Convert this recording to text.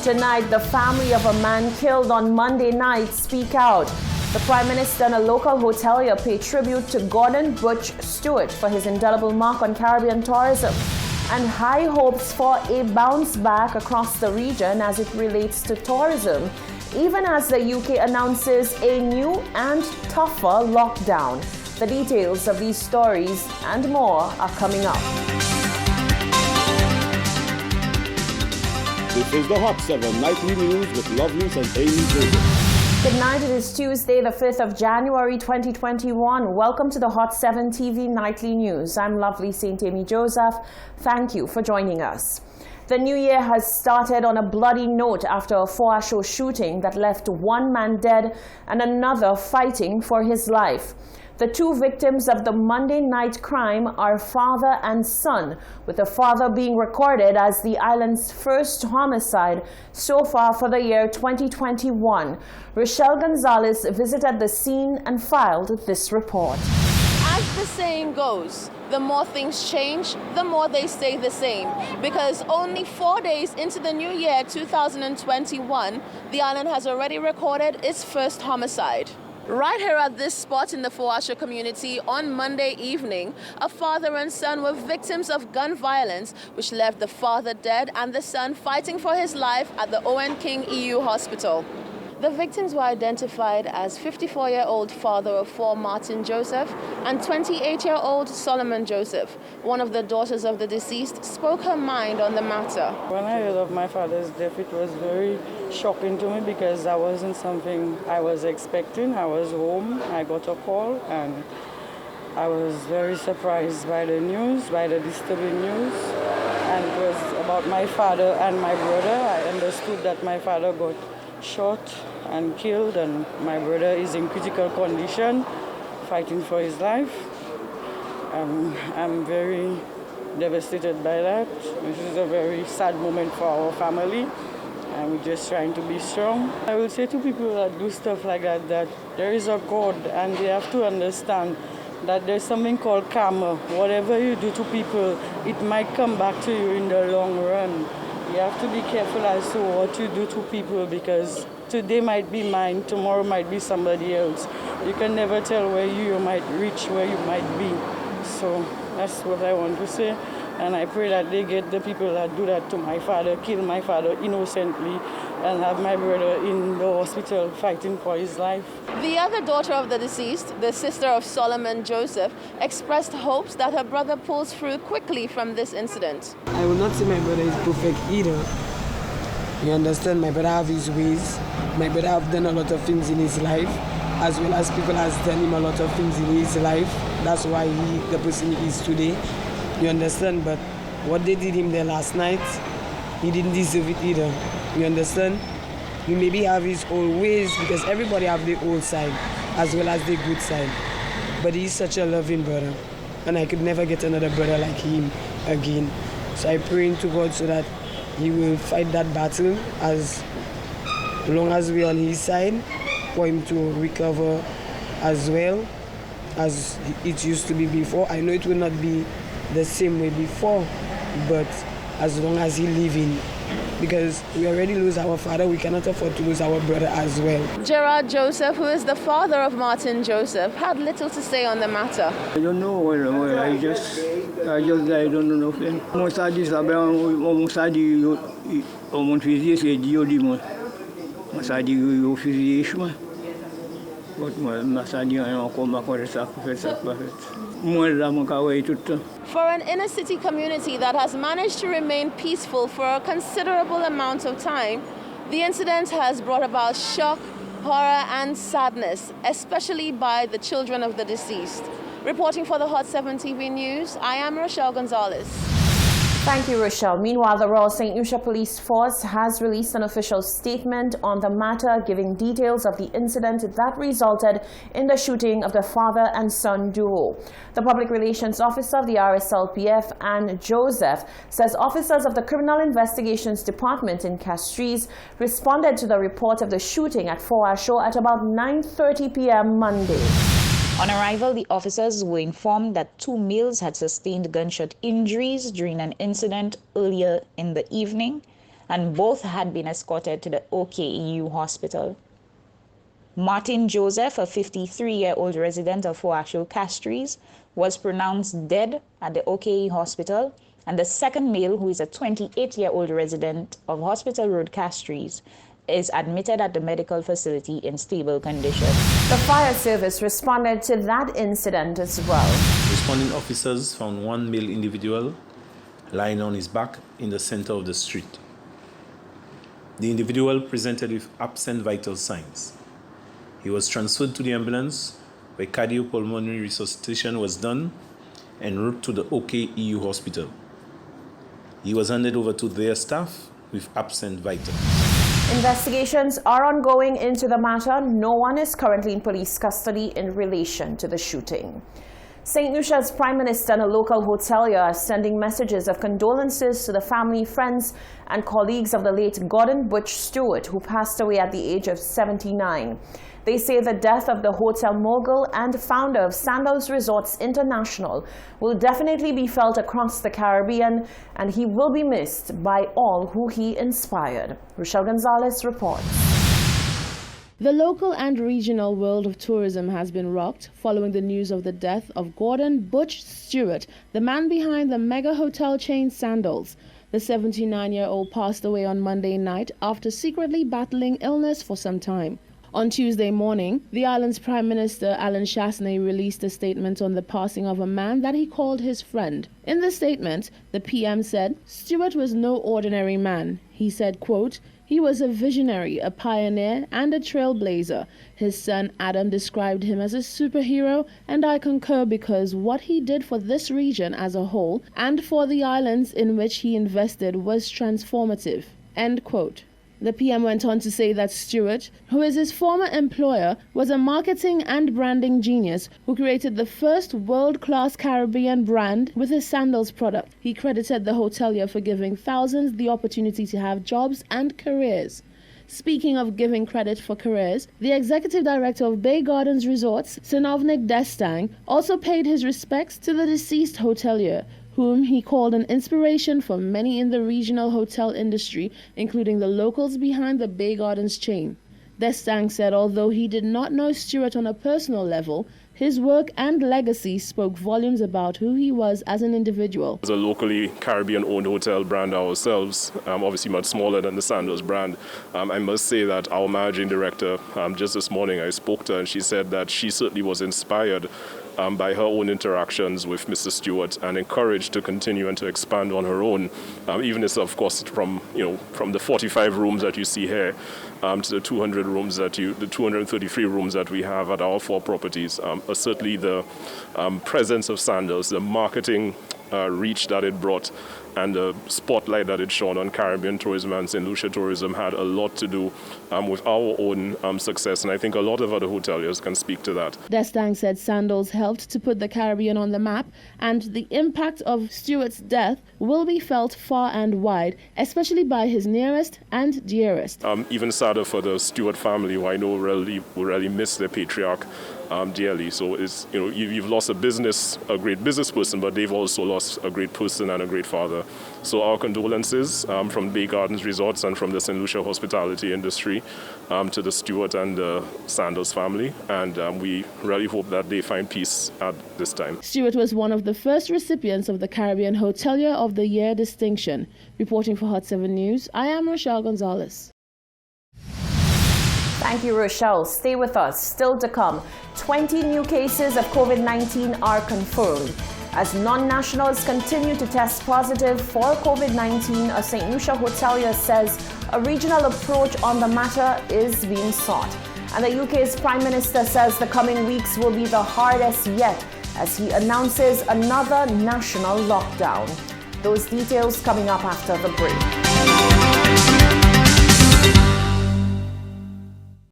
Tonight, the family of a man killed on Monday night speak out. The Prime Minister and a local hotelier pay tribute to Gordon Butch Stewart for his indelible mark on Caribbean tourism, and high hopes for a bounce back across the region as it relates to tourism, even as the UK announces a new and tougher lockdown. The details of these stories and more are coming up. This is the Hot 7 Nightly News with Lovelace and Amy Joseph. Good night. It is Tuesday, the 5th of January, 2021. Welcome to the Hot 7 TV Nightly News. I'm Lovely St. Amy Joseph. Thank you for joining us. The new year has started on a bloody note after a Foasho shooting that left one man dead and another fighting for his life. The two victims of the Monday night crime are father and son, with the father being recorded as the island's first homicide so far for the year 2021. Rochelle Gonzalez visited the scene and filed this report. As the saying goes, the more things change, the more they stay the same. Because only 4 days into the new year 2021, the island has already recorded its first homicide. Right here at this spot in the Foasho community on Monday evening, a father and son were victims of gun violence, which left the father dead and the son fighting for his life at the Owen King EU Hospital. The victims were identified as 54-year-old father of four Martin Joseph and 28-year-old Solomon Joseph. One of the daughters of the deceased spoke her mind on the matter. When I heard of my father's death, it was very shocking to me because that wasn't something I was expecting. I was home, I got a call, and I was very surprised by the news, by the disturbing news. And it was about my father and my brother. I understood that my father got shot and killed, and my brother is in critical condition, fighting for his life. I'm very devastated by that. This is a very sad moment for our family, and we're just trying to be strong. I will say to people that do stuff like that, that there is a God, and they have to understand that there's something called karma. Whatever you do to people, it might come back to you in the long run. You have to be careful as to what you do to people, because today might be mine, tomorrow might be somebody else. You can never tell where you might reach, where you might be. So that's what I want to say. And I pray that they get the people that do that to my father, kill my father innocently, and have my brother in the hospital fighting for his life. The other daughter of the deceased, the sister of Solomon Joseph, expressed hopes that her brother pulls through quickly from this incident. I will not say my brother is perfect either. You understand, my brother have his ways. My brother have done a lot of things in his life, as well as people has done him a lot of things in his life. That's why he the person he is today. You understand? But what they did him there last night, he didn't deserve it either. You understand? He maybe have his own ways, because everybody have their old side as well as their good side. But he's such a loving brother, and I could never get another brother like him again. So I pray to God so that he will fight that battle as long as we're on his side, for him to recover as well as it used to be before. I know it will not be the same way before, but as long as he living, because we already lose our father, we cannot afford to lose our brother as well. Gerard Joseph, who is the father of Martin Joseph, had little to say on the matter. I don't know well, I just I don't know nothing. Most of this almost had the almost physician diodimo. Most of the physician. But most of the come back for the sacrifice. For an inner city community that has managed to remain peaceful for a considerable amount of time, the incident has brought about shock, horror and sadness, especially by the children of the deceased. Reporting for the Hot 7 TV News, I am Rochelle Gonzalez. Thank you, Rochelle. Meanwhile, the Royal St. Lucia Police Force has released an official statement on the matter, giving details of the incident that resulted in the shooting of the father and son duo. The Public Relations Officer of the RSLPF, Anne Joseph, says officers of the Criminal Investigations Department in Castries responded to the report of the shooting at Foasho at about 9:30 p.m. Monday. On arrival, the officers were informed that two males had sustained gunshot injuries during an incident earlier in the evening, and both had been escorted to the OKEU hospital. Martin Joseph, a 53-year-old resident of Hoachou Castries, was pronounced dead at the OKE hospital, and the second male, who is a 28-year-old resident of Hospital Road Castries, is admitted at the medical facility in stable condition. The fire service responded to that incident as well. Responding officers found one male individual lying on his back in the center of the street. The individual presented with absent vital signs. He was transferred to the ambulance, where cardiopulmonary resuscitation was done, en route to the OKEU hospital. He was handed over to their staff with absent vitals. Investigations are ongoing into the matter. No one is currently in police custody in relation to the shooting. St. Lucia's Prime Minister and a local hotelier are sending messages of condolences to the family, friends, and colleagues of the late Gordon Butch Stewart, who passed away at the age of 79. They say the death of the hotel mogul and founder of Sandals Resorts International will definitely be felt across the Caribbean, and he will be missed by all who he inspired. Rochelle Gonzalez reports. The local and regional world of tourism has been rocked following the news of the death of Gordon Butch Stewart, the man behind the mega hotel chain Sandals. The 79-year-old passed away on Monday night after secretly battling illness for some time. On Tuesday morning, the island's Prime Minister Alan Chastanet released a statement on the passing of a man that he called his friend. In the statement, the PM said, Stewart was no ordinary man. He said, quote, he was a visionary, a pioneer, and a trailblazer. His son Adam described him as a superhero, and I concur because what he did for this region as a whole and for the islands in which he invested was transformative. End quote. The PM went on to say that Stewart, who is his former employer, was a marketing and branding genius who created the first world-class Caribbean brand with his Sandals product. He credited the hotelier for giving thousands the opportunity to have jobs and careers. Speaking of giving credit for careers, the executive director of Bay Gardens Resorts, Sinovnik Destang, also paid his respects to the deceased hotelier, whom he called an inspiration for many in the regional hotel industry, including the locals behind the Bay Gardens chain. Destang said although he did not know Stewart on a personal level, his work and legacy spoke volumes about who he was as an individual. As a locally Caribbean-owned hotel brand ourselves, obviously much smaller than the Sandals brand, I must say that our managing director, just this morning I spoke to her and she said that she certainly was inspired by her own interactions with Mr. Stewart and encouraged to continue and to expand on her own, even as of course from the 45 rooms that you see here to the 200 rooms the 233 rooms that we have at our 4 properties. Certainly the presence of Sandals, the marketing reach that it brought, and the spotlight that it shone on Caribbean tourism and St. Lucia tourism had a lot to do with our own success, and I think a lot of other hoteliers can speak to that. Destang said Sandals helped to put the Caribbean on the map, and the impact of Stewart's death will be felt far and wide, especially by his nearest and dearest. Even sadder for the Stewart family, who I know really miss their patriarch dearly. So it's, you've lost a great business person, but they've also lost a great person and a great father. So our condolences from Bay Gardens Resorts and from the St. Lucia hospitality industry to the Stewart and the Sandals family, and we really hope that they find peace at this time. Stewart was one of the first recipients of the Caribbean Hotelier of the Year distinction. Reporting for Hot 7 News, I am Rochelle Gonzalez. Thank you, Rochelle. Stay with us. Still to come, 20 new cases of COVID-19 are confirmed. As non-nationals continue to test positive for COVID-19, a St. Lucia hotelier says a regional approach on the matter is being sought. And the UK's Prime Minister says the coming weeks will be the hardest yet as he announces another national lockdown. Those details coming up after the break.